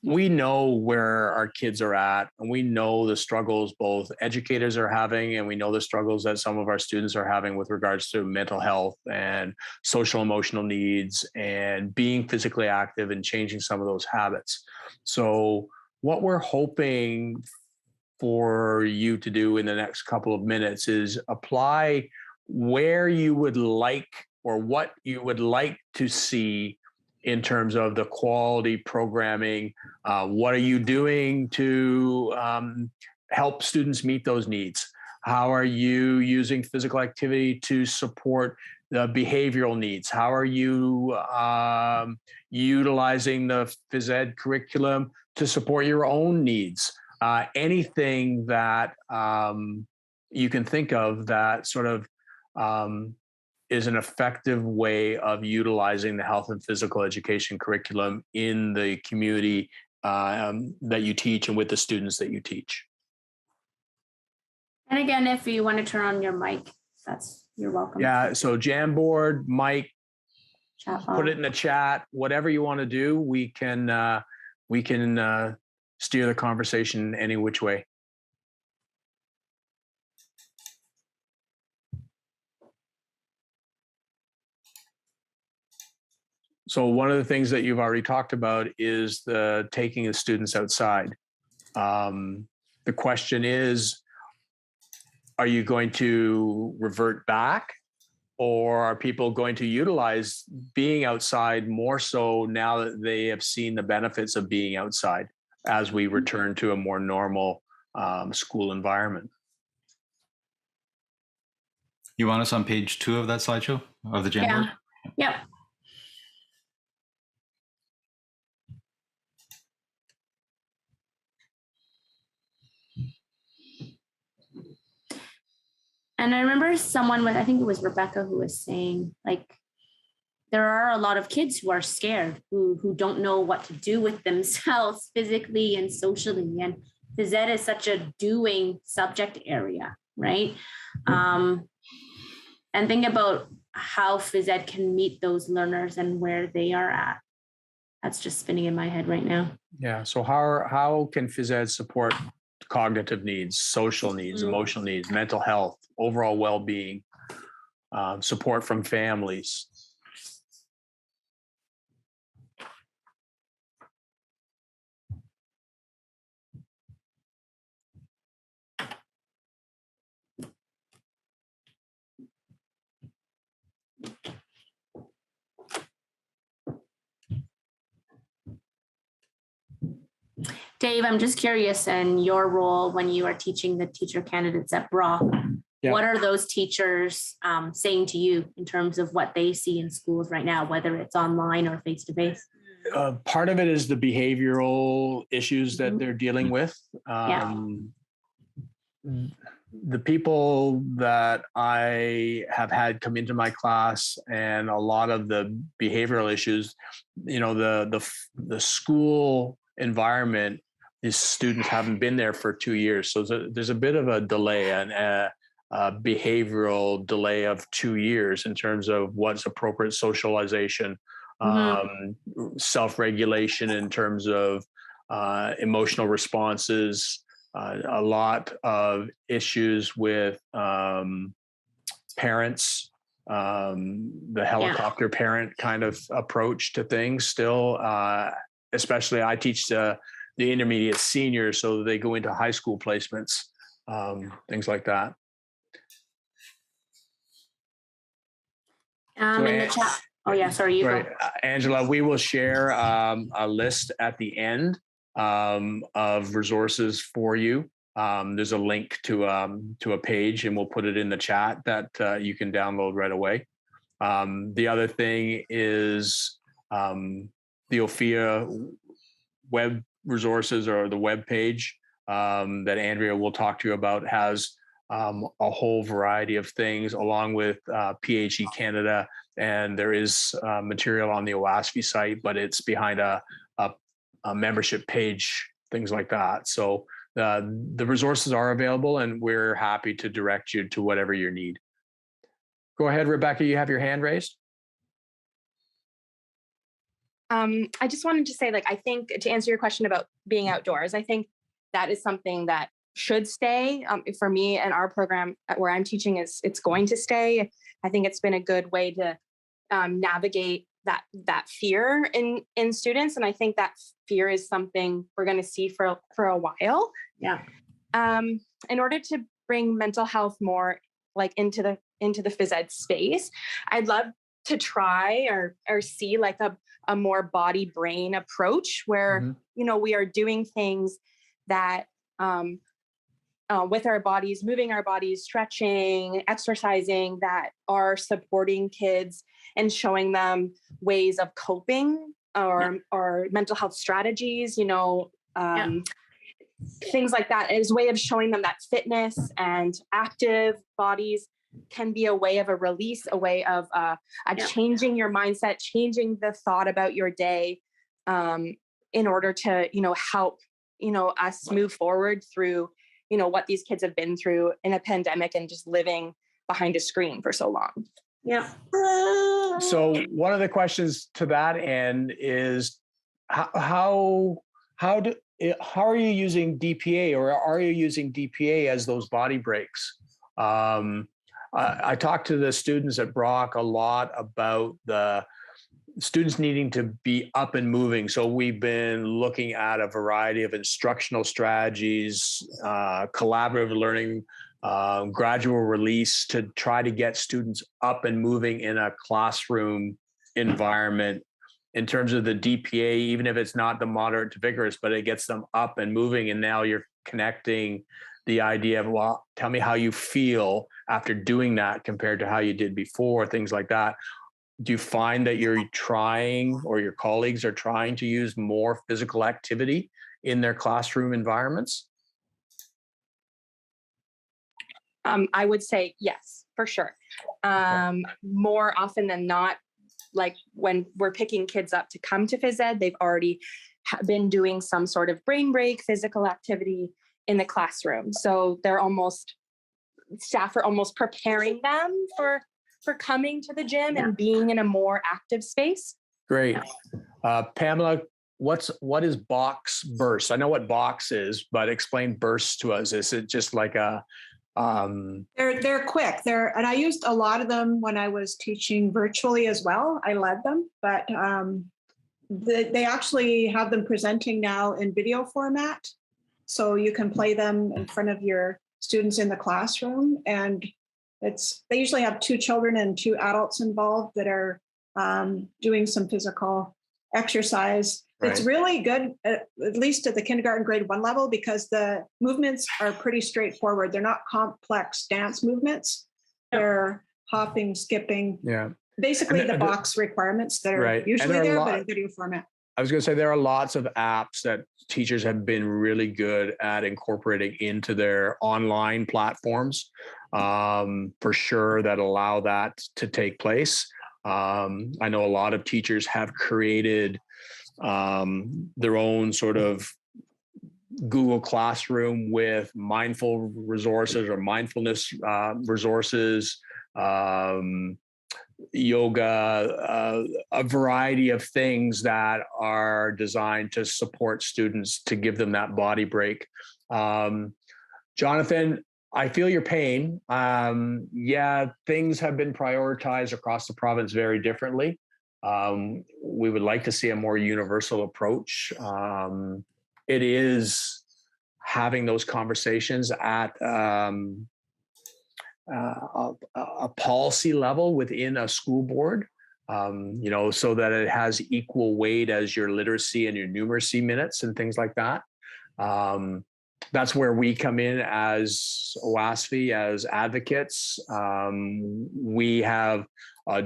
we know where our kids are at, and we know the struggles both educators are having, and we know the struggles that some of our students are having with regards to mental health and social emotional needs and being physically active and changing some of those habits. So what we're hoping for you to do in the next couple of minutes is apply where you would like, or what you would like to see in terms of the quality programming. What are you doing to help students meet those needs? How are you using physical activity to support the behavioral needs? How are you utilizing the phys ed curriculum to support your own needs? Anything that you can think of that sort of is an effective way of utilizing the health and physical education curriculum in the community that you teach and with the students that you teach. And again, if you want to turn on your mic, you're welcome. Yeah, so Jamboard, mic, chat put it in the chat, whatever you want to do, we can steer the conversation any which way. So one of the things that you've already talked about is the taking the students outside. The question is, are you going to revert back, or are people going to utilize being outside more so now that they have seen the benefits of being outside as we return to a more normal school environment? You want us on page 2 of that slideshow of the Jamboard? Yeah. Yep. And I remember someone I think it was Rebecca, who was saying, like, there are a lot of kids who are scared, who don't know what to do with themselves physically and socially. And phys ed is such a doing subject area, right? And think about how phys ed can meet those learners and where they are at. That's just spinning in my head right now. Yeah. So how can phys ed support cognitive needs, social needs, emotional needs, mental health, overall well-being, support from families? Dave, I'm just curious, in your role when you are teaching the teacher candidates at Brock, what are those teachers saying to you in terms of what they see in schools right now, whether it's online or face-to-face? Part of it is the behavioral issues that they're dealing with. The people that I have had come into my class, and a lot of the behavioral issues, the school environment, these students haven't been there for 2 years. So there's a bit of a delay, and a behavioral delay of 2 years in terms of what's appropriate socialization, self-regulation in terms of emotional responses, a lot of issues with parents, the helicopter parent kind of approach to things still, especially I teach the intermediate seniors, so they go into high school placements, things like that. In the chat. Oh yeah, sorry, you go. Angela, we will share a list at the end of resources for you. There's a link to a page, and we'll put it in the chat that you can download right away. The other thing is the Ophea web resources, or the web page that Andrea will talk to you about, has a whole variety of things, along with PHE Canada, and there is material on the OASPHE site, but it's behind a membership page, things like that. So the resources are available, and we're happy to direct you to whatever you need. Go ahead, Rebecca, you have your hand raised. I just wanted to say, I think, to answer your question about being outdoors, I think that is something that should stay. For me and our program where I'm teaching, it's going to stay. I think it's been a good way to navigate that fear in students. And I think that fear is something we're going to see for a while. Yeah. In order to bring mental health more into the phys ed space, I'd love to try or see a more body brain approach where, we are doing things that with our bodies, moving our bodies, stretching, exercising, that are supporting kids and showing them ways of coping or mental health strategies, things like that, as a way of showing them that fitness and active bodies can be a way of a release, a way of changing your mindset, changing the thought about your day, in order to, help, us move forward through, what these kids have been through in a pandemic and just living behind a screen for so long. Yeah. So one of the questions to that end is how are you using DPA, or are you using DPA as those body breaks? I talked to the students at Brock a lot about students needing to be up and moving. So we've been looking at a variety of instructional strategies, collaborative learning, gradual release to try to get students up and moving in a classroom environment. In terms of the DPA, even if it's not the moderate to vigorous, but it gets them up and moving. And now you're connecting the idea of, well, tell me how you feel after doing that compared to how you did before, things like that. Do you find that you're trying, or your colleagues are trying to use more physical activity in their classroom environments? I would say yes, for sure. More often than not, like when we're picking kids up to come to phys ed, they've already been doing some sort of brain break, physical activity in the classroom. So staff are almost preparing them for coming to the gym and being in a more active space. Great. Pamela, what is box burst? I know what box is, but explain burst to us. Is it just like a They're quick. And I used a lot of them when I was teaching virtually as well. I led them, but they actually have them presenting now in video format. So you can play them in front of your students in the classroom. And they usually have 2 children and 2 adults involved that are doing some physical exercise. Right. It's really good, at least at the kindergarten grade 1 level, because the movements are pretty straightforward. They're not complex dance movements. They're hopping, skipping. Yeah. Basically the box requirements that are usually there, but in video format. I was going to say there are lots of apps that teachers have been really good at incorporating into their online platforms, for sure, that allow that to take place. I know a lot of teachers have created their own sort of Google Classroom with mindful resources or mindfulness resources, yoga, a variety of things that are designed to support students, to give them that body break. Jonathan, I feel your pain. Things have been prioritized across the province very differently. We would like to see a more universal approach. It is having those conversations at a policy level within a school board, so that it has equal weight as your literacy and your numeracy minutes and things like that. That's where we come in as OASPHE, as advocates. We have a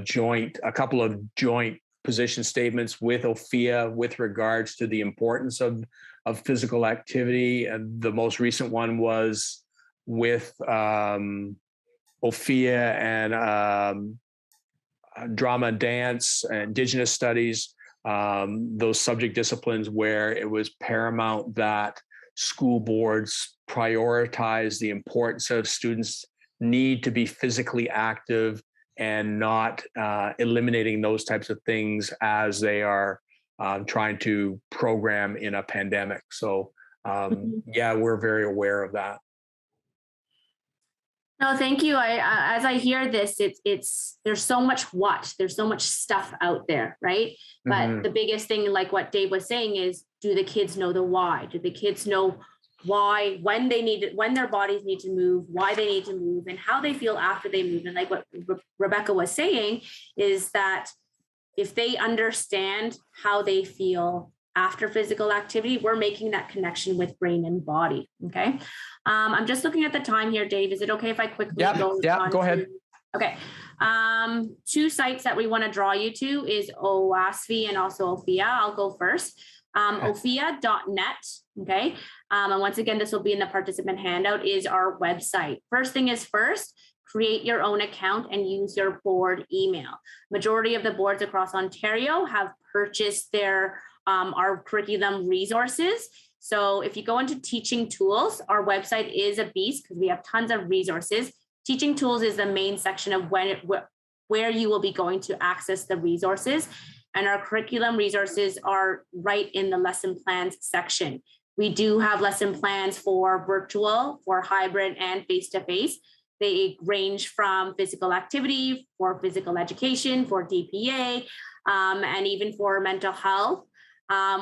couple of joint position statements with Ophea with regards to the importance of physical activity. And the most recent one was with Ophea and drama, dance, and Indigenous studies, those subject disciplines where it was paramount that school boards prioritize the importance of students need to be physically active and not eliminating those types of things as they are trying to program in a pandemic. So we're very aware of that. No, thank you. As I hear this, there's so much there's so much stuff out there, right? But the biggest thing, like what Dave was saying, is, do the kids know the why? Do the kids know why, when their bodies need to move, why they need to move, and how they feel after they move? And like what Rebecca was saying is that if they understand how they feel after physical activity, we're making that connection with brain and body. Okay. I'm just looking at the time here, Dave. Is it okay if I quickly go ahead. Okay. 2 sites that we want to draw you to is OASPHE and also Ophea. I'll go first. Ophea.net. Okay. And once again, this will be in the participant handout, is our website. First thing is first, create your own account and use your board email. Majority of the boards across Ontario have purchased our curriculum resources. So if you go into teaching tools, our website is a beast because we have tons of resources. Teaching tools is the main section of where you will be going to access the resources. And our curriculum resources are right in the lesson plans section. We do have lesson plans for virtual, for hybrid, and face-to-face. They range from physical activity, for physical education, for DPA, and even for mental health.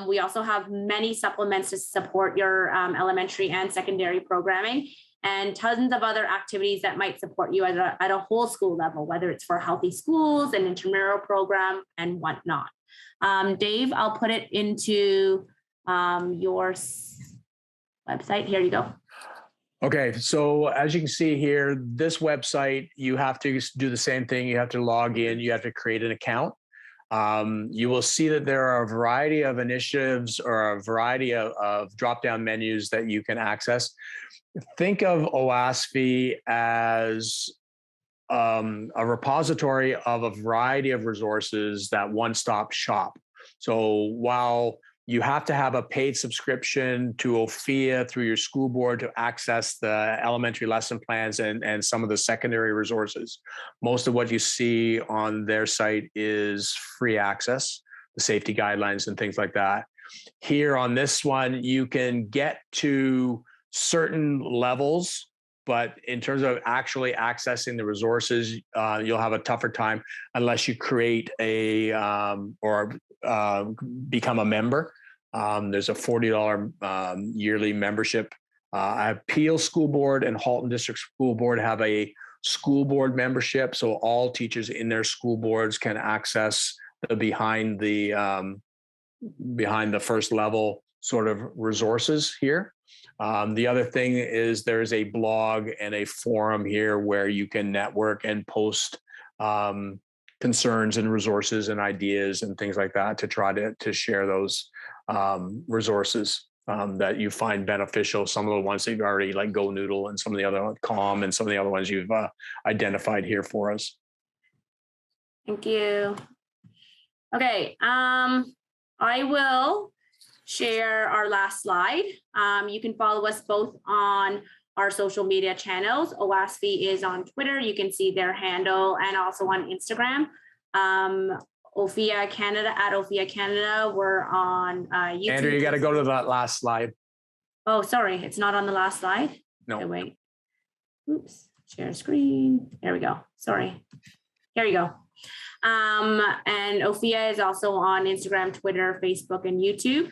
We also have many supplements to support your elementary and secondary programming, and tons of other activities that might support you at a whole school level, whether it's for healthy schools, an intramural program, and whatnot. Dave, I'll put it into your website. Here you go. Okay, so as you can see here, this website, you have to do the same thing. You have to log in, you have to create an account. You will see that there are a variety of initiatives or a variety of drop-down menus that you can access. Think of OASPHE as a repository of a variety of resources, that one-stop shop. So while you have to have a paid subscription to Ophea through your school board to access the elementary lesson plans and some of the secondary resources, most of what you see on their site is free access, the safety guidelines and things like that. Here on this one, you can get to certain levels, but in terms of actually accessing the resources, you'll have a tougher time unless you create a or become a member. There's a $40 yearly membership. Peel School Board and Halton District School Board have a school board membership, so all teachers in their school boards can access the behind the first level sort of resources here. The other thing is there's a blog and a forum here where you can network and post concerns and resources and ideas and things like that to try to share those resources that you find beneficial. Some of the ones that you've already, like Go Noodle, and some of the other Calm, and some of the other ones you've identified here for us. Thank you. Okay, I will share our last slide. You can follow us both on our social media channels. OASPHE is on Twitter. You can see their handle, and also on Instagram. Ophea Canada, at Ophea Canada. We're on YouTube. Andrew, you got to go to that last slide. Oh, sorry. It's not on the last slide? No. Okay, wait. Oops. Share screen. There we go. Sorry. Here you go. And Ophea is also on Instagram, Twitter, Facebook, and YouTube.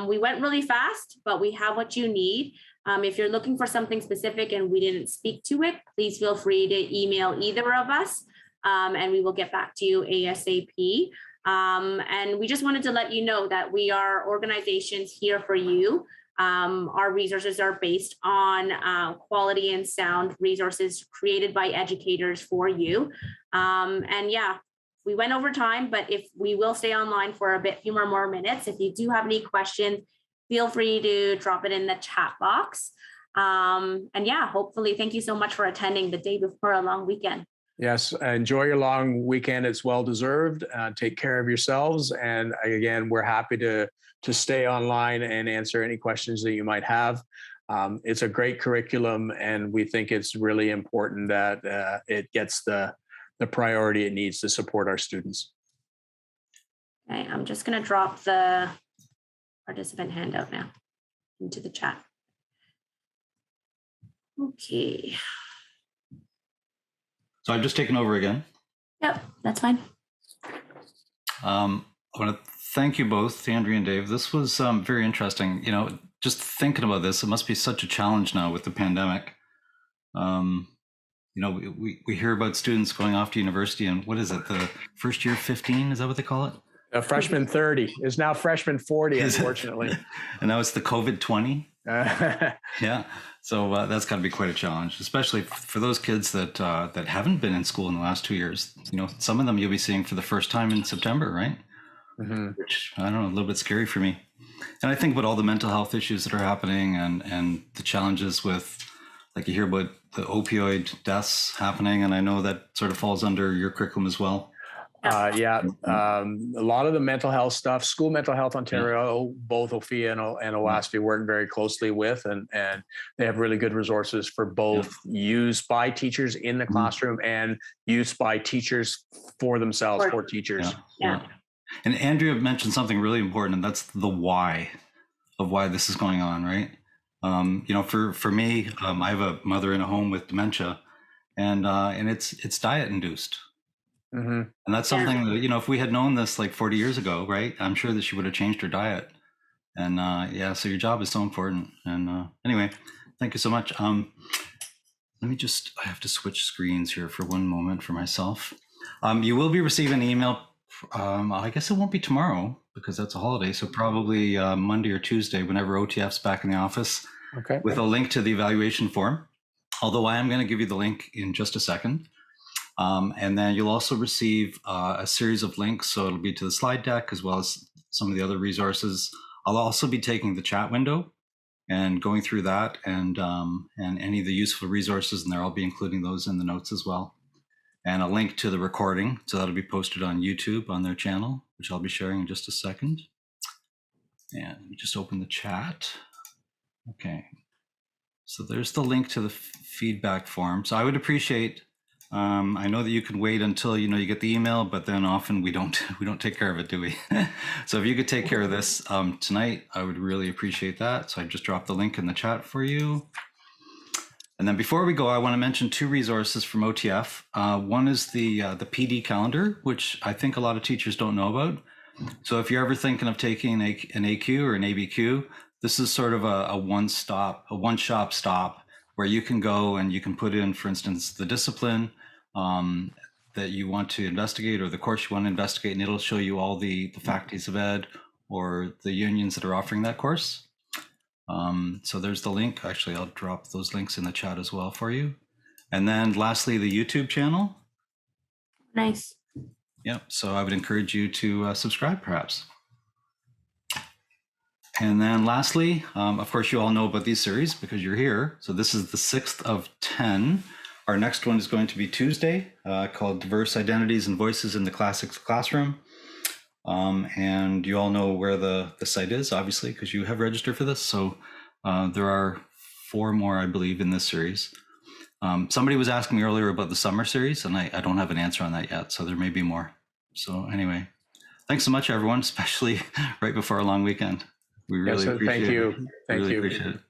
We went really fast, but we have what you need. If you're looking for something specific and we didn't speak to it, please feel free to email either of us, and we will get back to you ASAP. And we just wanted to let you know that we are organizations here for you. Our resources are based on quality and sound resources created by educators for you. And yeah, we went over time, but if we will stay online for a few more minutes, if you do have any questions, feel free to drop it in the chat box. And yeah, hopefully, thank you so much for attending the day before a long weekend. Yes, enjoy your long weekend. It's well deserved. Take care of yourselves. And again, we're happy to stay online and answer any questions that you might have. It's a great curriculum, and we think it's really important that it gets the priority it needs to support our students. Okay, I'm just going to drop the participant handout now into the chat. Okay. So I've just taken over again. Yep, that's fine. I want to thank you both, Andrea and Dave. This was very interesting. You know, just thinking about this, it must be such a challenge now with the pandemic. You know, we hear about students going off to university, and what is it, the first year 15? Is that what they call it? A freshman 30 is now freshman 40, unfortunately. And now it's the COVID 20. Yeah. So that's got to be quite a challenge, especially for those kids that haven't been in school in the last 2 years. You know, some of them you'll be seeing for the first time in September, right? Mm-hmm. Which, I don't know, a little bit scary for me. And I think about all the mental health issues that are happening and the challenges with, like you hear about the opioid deaths happening. And I know that sort of falls under your curriculum as well. A lot of the mental health stuff, School Mental Health Ontario, both Ophea and OASPHE work very closely with, and they have really good resources for both used by teachers in the classroom and used by teachers for themselves, for teachers. Yeah. And Andrea mentioned something really important, and that's the why of why this is going on, right? You know, for me, I have a mother in a home with dementia, and it's diet induced. Mhm. And that's something that, you know, if we had known this like 40 years ago, right, I'm sure that she would have changed her diet. And yeah, so your job is so important. And anyway, thank you so much. Let me just, I have to switch screens here for one moment for myself. You will be receiving an email. I guess it won't be tomorrow because that's a holiday. So probably Monday or Tuesday, whenever OTF's back in the office, Okay. with a link to the evaluation form. Although I am going to give you the link in just a second. And then you'll also receive a series of links. So it'll be to the slide deck as well as some of the other resources. I'll also be taking the chat window and going through that and any of the useful resources in there. I'll be including those in the notes as well. And a link to the recording. So that'll be posted on YouTube on their channel, which I'll be sharing in just a second. And let me just open the chat. Okay. So there's the link to the feedback form. So I would appreciate, I know that you can wait until, you know, you get the email, but then often we don't take care of it, do we? So if you could take care of this tonight, I would really appreciate that. So I just dropped the link in the chat for you. And then before we go, I want to mention two resources from OTF. One is the PD calendar, which I think a lot of teachers don't know about. So if you're ever thinking of taking an AQ or an ABQ, this is sort of a one-shop stop where you can go and you can put in, for instance, the discipline that you want to investigate or the course you want to investigate, and it'll show you all the faculties of ed or the unions that are offering that course. So there's the link. Actually, I'll drop those links in the chat as well for you. And then lastly, the YouTube channel. Nice. Yep. So I would encourage you to subscribe perhaps. And then lastly, of course, you all know about these series because you're here. So this is the 6th of 10. Our next one is going to be Tuesday, called Diverse Identities and Voices in the Classics Classroom. And you all know where the site is, obviously, because you have registered for this. So there are 4 more, I believe, in this series. Somebody was asking me earlier about the summer series, and I don't have an answer on that yet. So there may be more. So anyway, thanks so much, everyone, especially right before a long weekend. We really appreciate it. Thank you. Appreciate it.